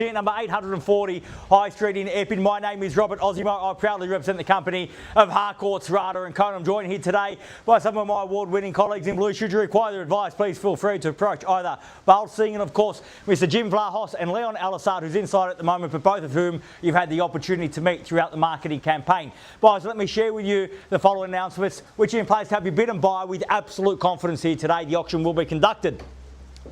Number 840 High Street in Epping. My name is Robert Ozzimo. I proudly represent the company of Harcourts, Rata and Co. I'm joined here today by some of my award-winning colleagues in blue. Should you require their advice, please feel free to approach either Vlahos and of course Mr. Jim Vlahos and Leon El-Assaad, who's inside at the moment, but both of whom you've had the opportunity to meet throughout the marketing campaign. Guys, let me share with you the following announcements which are in place to help you bid and buy with absolute confidence here today. The auction will be conducted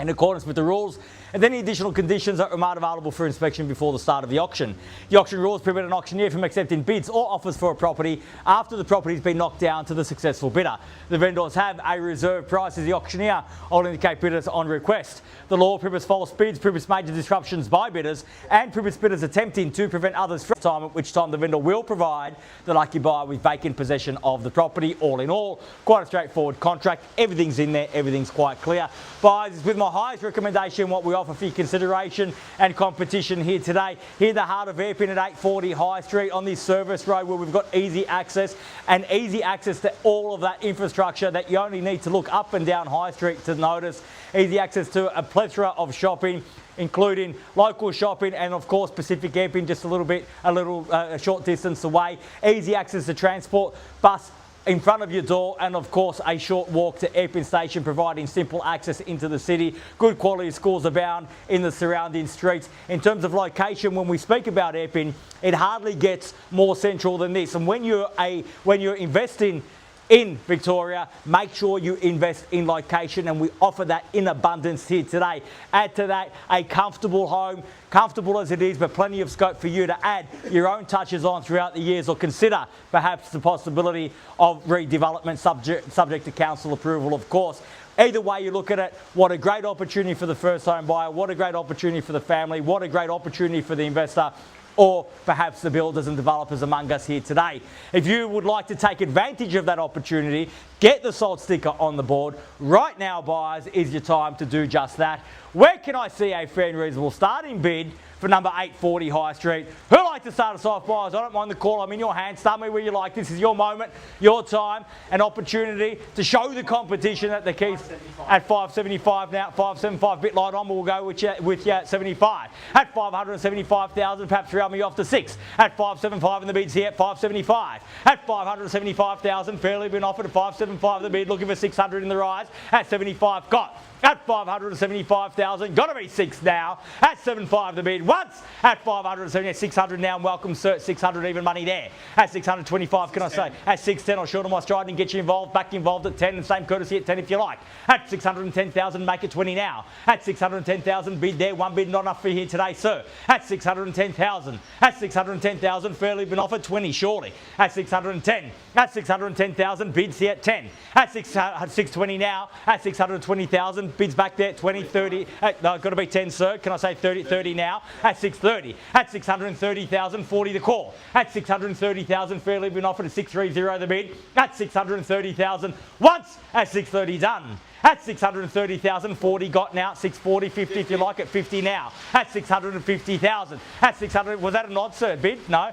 in accordance with the rules and any additional conditions that are made available for inspection before the start of the auction. The auction rules permit an auctioneer from accepting bids or offers for a property after the property has been knocked down to the successful bidder. The vendors have a reserve price as the auctioneer will indicate bidders on request. The law prohibits false bids, prohibits major disruptions by bidders and prohibits bidders attempting to prevent others from time, at which time the vendor will provide the lucky buyer with vacant possession of the property. All in all, quite a straightforward contract. Everything's in there, everything's quite clear. Buyers, with my highest recommendation, what we offer for your consideration and competition here today. Here, the heart of Epping at 840 High Street on this service road where we've got easy access to all of that infrastructure that you only need to look up and down High Street to notice. Easy access to a plethora of shopping, including local shopping and of course Pacific Epping just a short distance away. Easy access to transport, bus in front of your door and of course a short walk to Epping Station, providing simple access into the city. Good quality schools abound in the surrounding streets. In terms of location, when we speak about Epping, it hardly gets more central than this. And when you're investing in Victoria, make sure you invest in location, and we offer that in abundance here today. Add to that a comfortable home, comfortable as it is, but plenty of scope for you to add your own touches on throughout the years, or consider perhaps the possibility of redevelopment subject to council approval, of course. Either way you look at it, what a great opportunity for the first home buyer, what a great opportunity for the family, what a great opportunity for the investor, or perhaps the builders and developers among us here today. If you would like to take advantage of that opportunity, get the sold sticker on the board. Right now, buyers, is your time to do just that. Where can I see a fair and reasonable starting bid for number 840 High Street? Who'd like to start us off, buyers? I don't mind the call. I'm in your hands. Start me where you like. This is your moment, your time, an opportunity to show the competition at the keys at 575 now. 575, bit light on, but we'll go with you at 75. At 575,000, perhaps round me off to 6. At 575 and the bid's here at 575. At 575,000, fairly been offered at 575 the bid, looking for 600 in the rise. At 75, got. At 575,000, got to be 6 now. At 75 the bid once. At 570, 600 now, and welcome cert, 600 even money there. At 625, can I say? At 610, I'll shorten my stride and get you involved, back involved at 10, and same courtesy at 10 if you like. At 610,000, make it 20 now. At 610,000, bid there, one bid not enough for you here today, sir. At 610,000, at 610,000, fairly been offered 20 surely. At 610, at 610,000, bids here at 10. At 620 now. At 620,000. Bids back there, 20, 30, no, got to be 10, sir. Can I say 30 now? At 630. At 630,000, 40 the call. At 630,000, fairly been offered at 630 the bid. At 630,000, once. At 630 done. At 630,000, 40 got now. 640, 50 if you like, at 50 now. At 650,000. At 600, was that a nod, sir? Bid? No.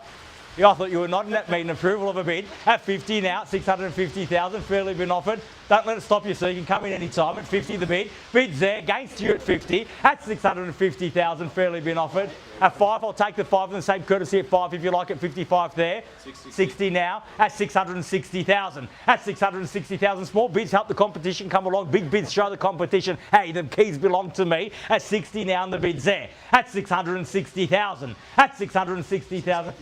Yeah, I thought you were nodding at me in approval of a bid. At 50 now, 650,000, fairly been offered. Don't let it stop you, so you can come in any time. At 50 the bid. Bid's there, against you at 50. At 650,000, fairly been offered. At 5, I'll take the 5 and the same courtesy at 5 if you like, at 55 there. 60 now. At 660,000. At 660,000, small bids help the competition come along. Big bids show the competition, hey, the keys belong to me. At 60 now, and the bid's there. At 660,000. At 660,000.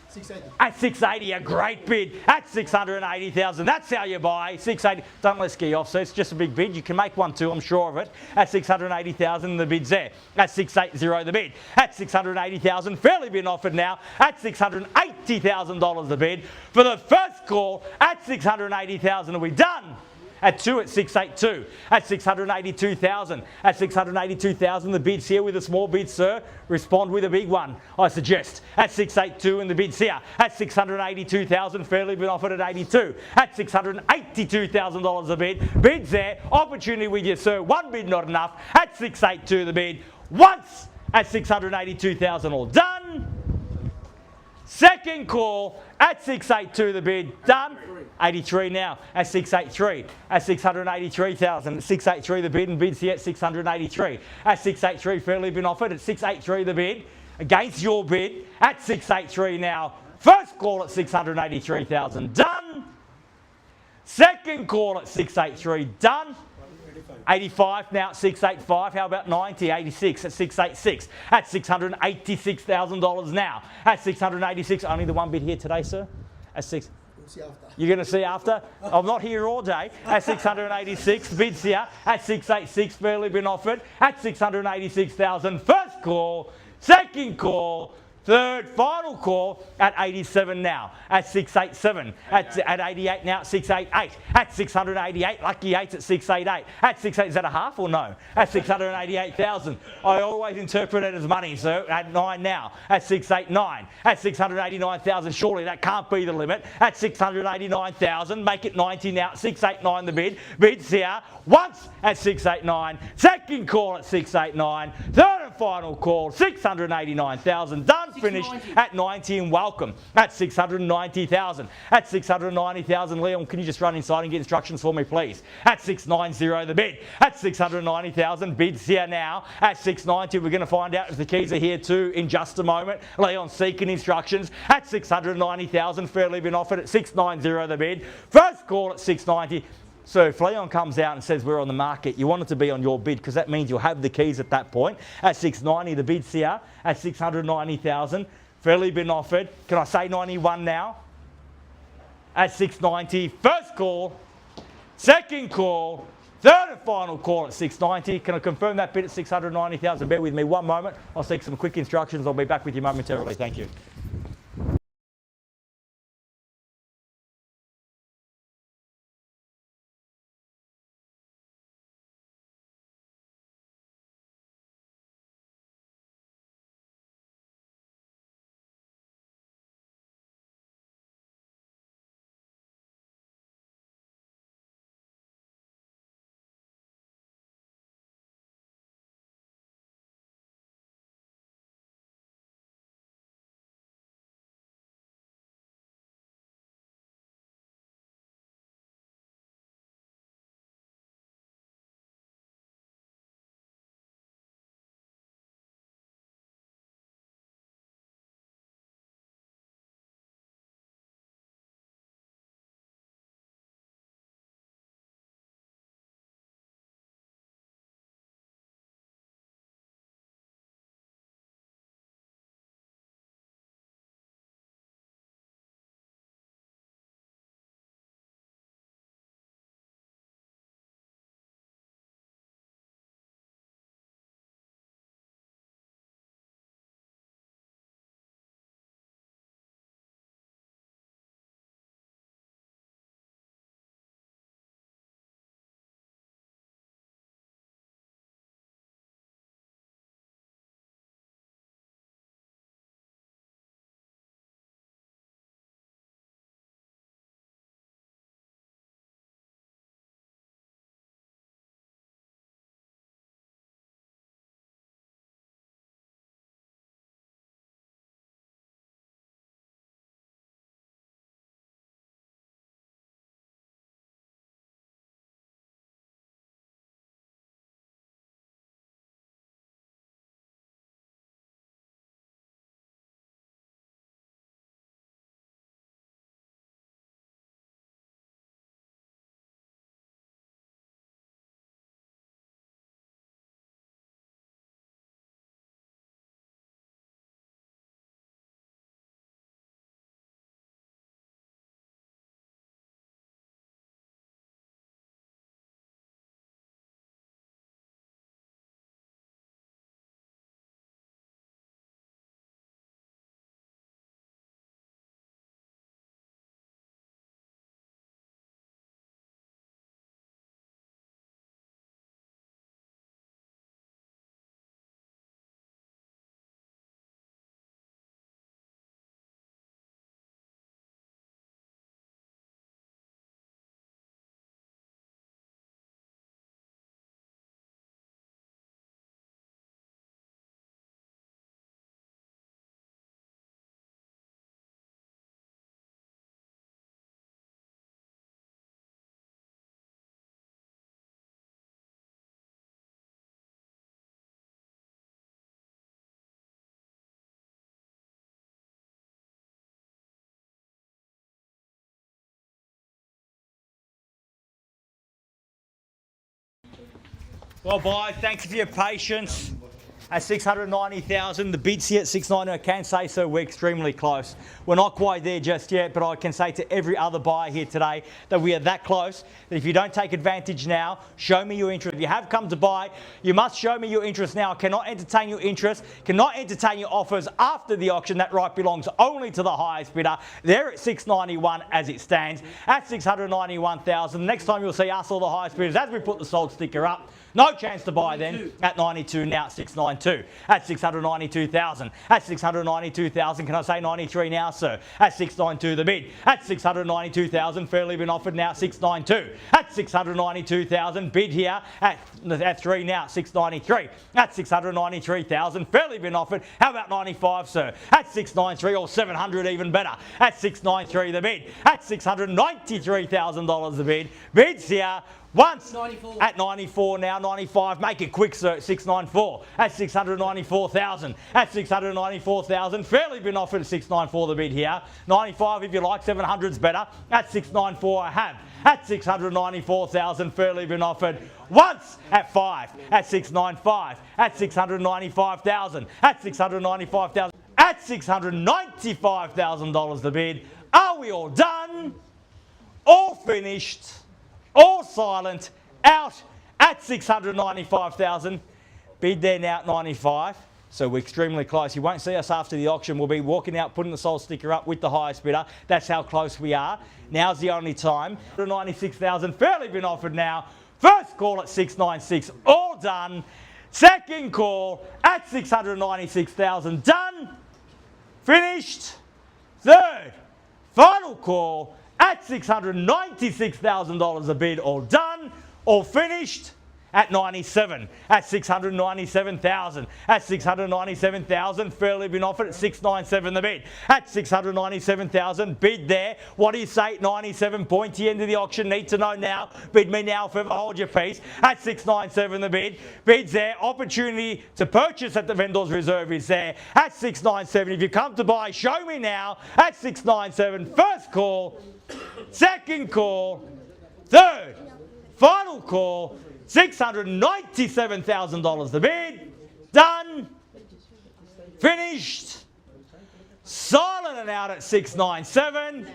680. At 680, a great bid. At 680,000, that's how you buy. 680, don't let ski off, so it's just a big bid. You can make one too, I'm sure of it. At 680,000, the bid's there. At 680, the bid. At 680,000, fairly been offered now. At $680,000 the bid. For the first call, at 680,000, are we done? At 2 at 682, at 682,000, at 682,000 the bid's here with a small bid, sir. Respond with a big one, I suggest. At 682 and the bid's here. At 682,000, fairly been offered at 82. At $682,000 a bid, bid's there. Opportunity with you, sir. One bid not enough. At 682 the bid once. At 682,000 all done. Second call at 682 the bid. Done. 83 now at 683 at 683,000. 683 the bid and bids here at 683. At 683 fairly been offered at 683 the bid. Against your bid at 683 now. First call at 683,000. Done. Second call at 683. Done. 85 now at 685. How about 90? 86 at 686. At $686,000 now. At 686. Only the one bid here today, sir. At 6. We'll see after. You're going to see after? I'm not here all day. At 686. Bids here. At 686. Fairly been offered. At 686,000. First call. Second call. Third, final call at 87 now, at 687, at 88 now, at 688, at 688, lucky 8's at 688, at 68, is that a half or no? At 688,000. I always interpret it as money, sir, at 9 now, at 689, at 689,000, surely that can't be the limit, at 689,000, make it 90 now, at 689 the bid, bids here, once at 689, second call at 689, third and final call, 689,000, done. Finished at 90 and welcome at 690,000. At 690,000, Leon, can you just run inside and get instructions for me, please? At 690 the bid. At 690,000, bids here now. At 690, we're going to find out if the keys are here too in just a moment. Leon seeking instructions. At 690,000, fairly been offered at 690 the bid. First call at 690. So if Leon comes out and says we're on the market, you want it to be on your bid because that means you'll have the keys at that point. At 690, the bid's here. At 690,000, fairly been offered. Can I say 91 now? At 690, first call, second call, third and final call at 690. Can I confirm that bid at 690,000? Bear with me one moment. I'll seek some quick instructions. I'll be back with you momentarily. Thank you. Well, bye. Thanks for your patience. At 690,000, the bid's here at 690. I can say so, we're extremely close. We're not quite there just yet, but I can say to every other buyer here today that we are that close, that if you don't take advantage now, show me your interest. If you have come to buy, you must show me your interest now. I cannot entertain your interest, cannot entertain your offers after the auction. That right belongs only to the highest bidder. They're at 691 as it stands. At 691,000, next time you'll see us or the highest bidders as we put the sold sticker up. No chance to buy then. At 92 now, at 692. At 692,000. At 692,000, can I say 93 now, sir? At 692 the bid. At 692,000, fairly been offered now, 692. At 692,000, bid here at 3 now, 693. At 693,000, fairly been offered. How about 95, sir? At 693 or 700 even better. At 693 the bid. At $693,000 the bid. Bids here. Once 94. At 94 now, 95. Make it quick, sir. 694. At 694,000. At 694,000. Fairly been offered at 694 the bid here. 95 if you like. 700's better. At 694 I have. At 694,000. Fairly been offered once at 5. At 695. At 695,000. At 695,000. At $695,000 the bid. Are we all done? All finished? All silent, out at 695,000. Bid there now at 95. So we're extremely close. You won't see us after the auction. We'll be walking out, putting the sold sticker up with the highest bidder. That's how close we are. Now's the only time. 96,000, fairly been offered now. First call at 696, all done. Second call at 696,000, done. Finished. Third, final call at $696,000 a bid, all done, all finished. At 97, at 697,000, at 697,000, fairly been offered at 697 the bid. At 697,000, bid there. What do you say? 97, point to the end of the auction. Need to know now. Bid me now, if ever, hold your peace. At 697 the bid. Bid's there. Opportunity to purchase at the vendor's reserve is there. At 697, if you come to buy, show me now. At 697, first call, second call, third, final call. $697,000 the bid. Done. Finished. Silent and out at 697.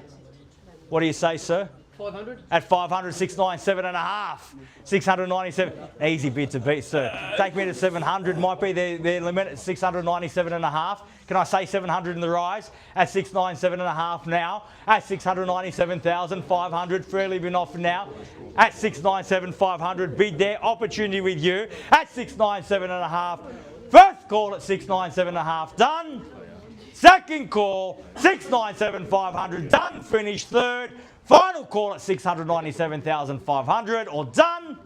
What do you say, sir? 500. At 500, 697 and a half. 697. Easy bid to beat, sir. Take me to 700. Might be their limit at 697 and a half. Can I say 700 in the rise? At 697 and a half now. At 697,500. Fairly been offered now. At 697, 500. Bid there. Opportunity with you. At 697 and a half. First call at 697 and a half. Done. Second call, 697, 500. Done. Finished. Third. Final call at 697,500. All done.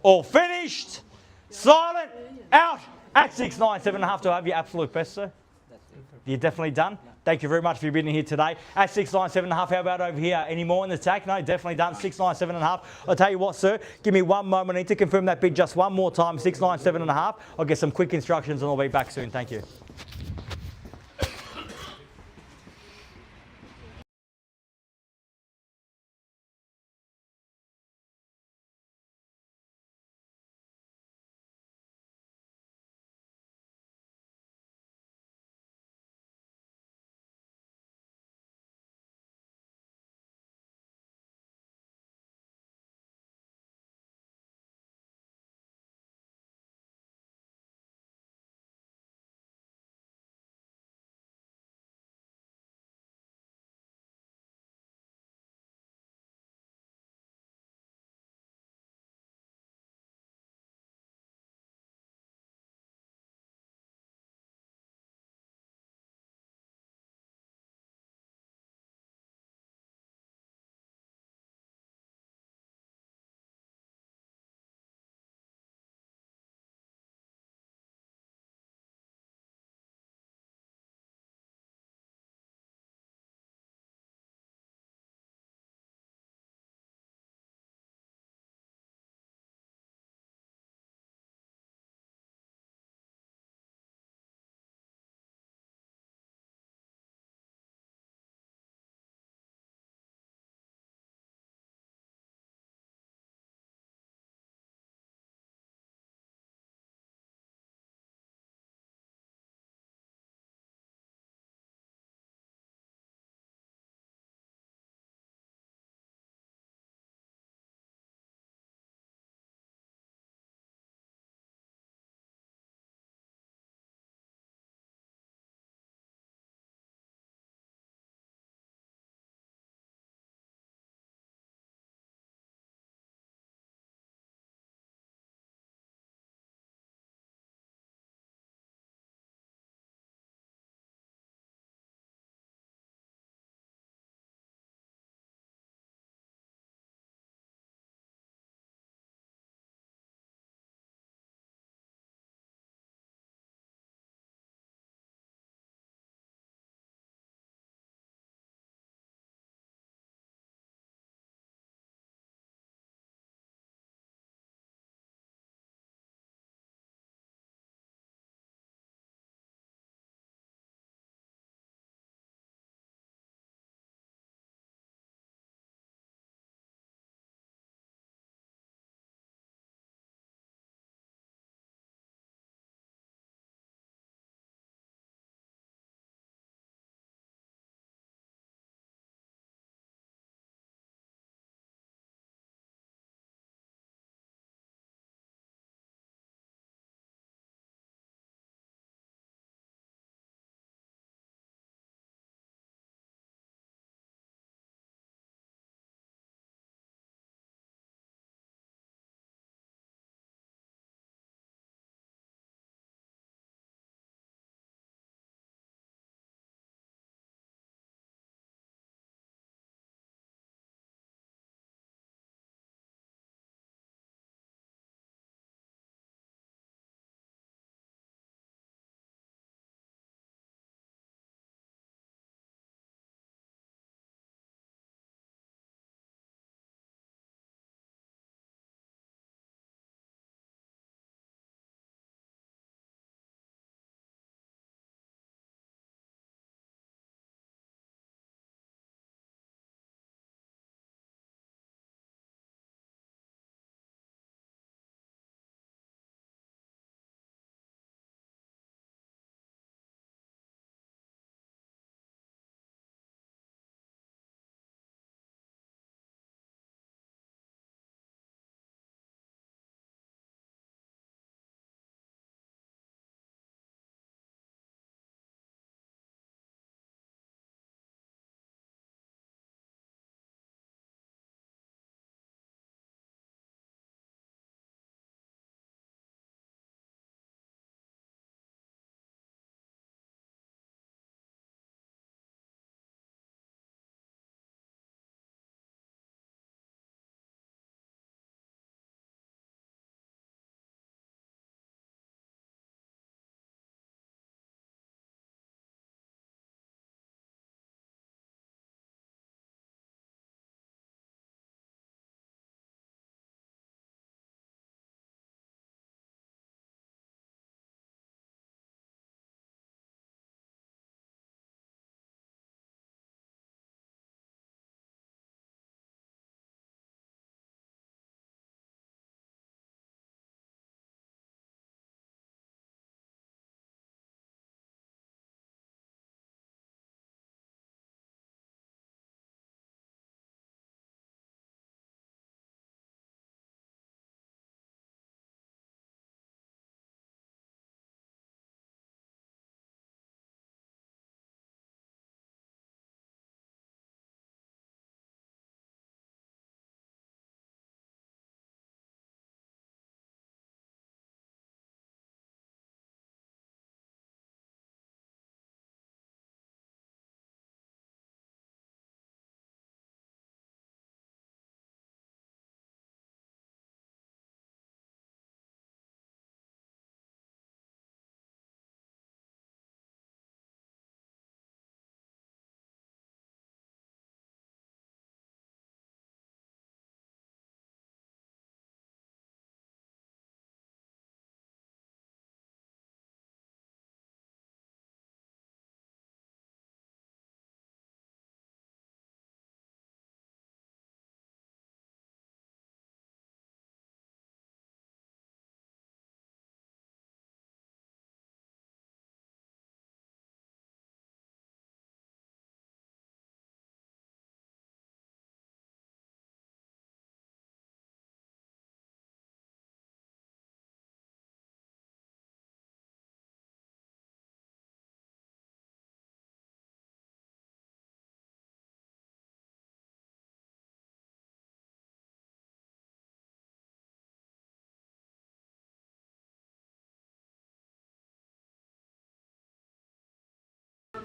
All finished. Silent. Out at 697 and a half. Do I have your absolute best, sir? You're definitely done. Thank you very much for your bidding here today. At 697 and a half, how about over here? Any more in the tack? No, definitely done. 697 and a half. I'll tell you what, sir. Give me one moment. I need to confirm that bid just one more time. 697 and a half. I'll get some quick instructions and I'll be back soon. Thank you.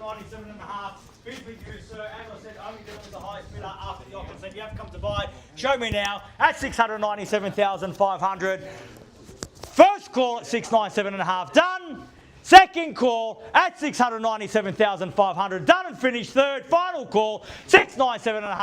697.5. Bid with you, sir. As I said, only dealing with the highest bidder after the auction. So you have come to buy. Show me now at 697,500. First call at 697.5. Done. Second call at 697,500. Done and finished. Third, final call, 697.5.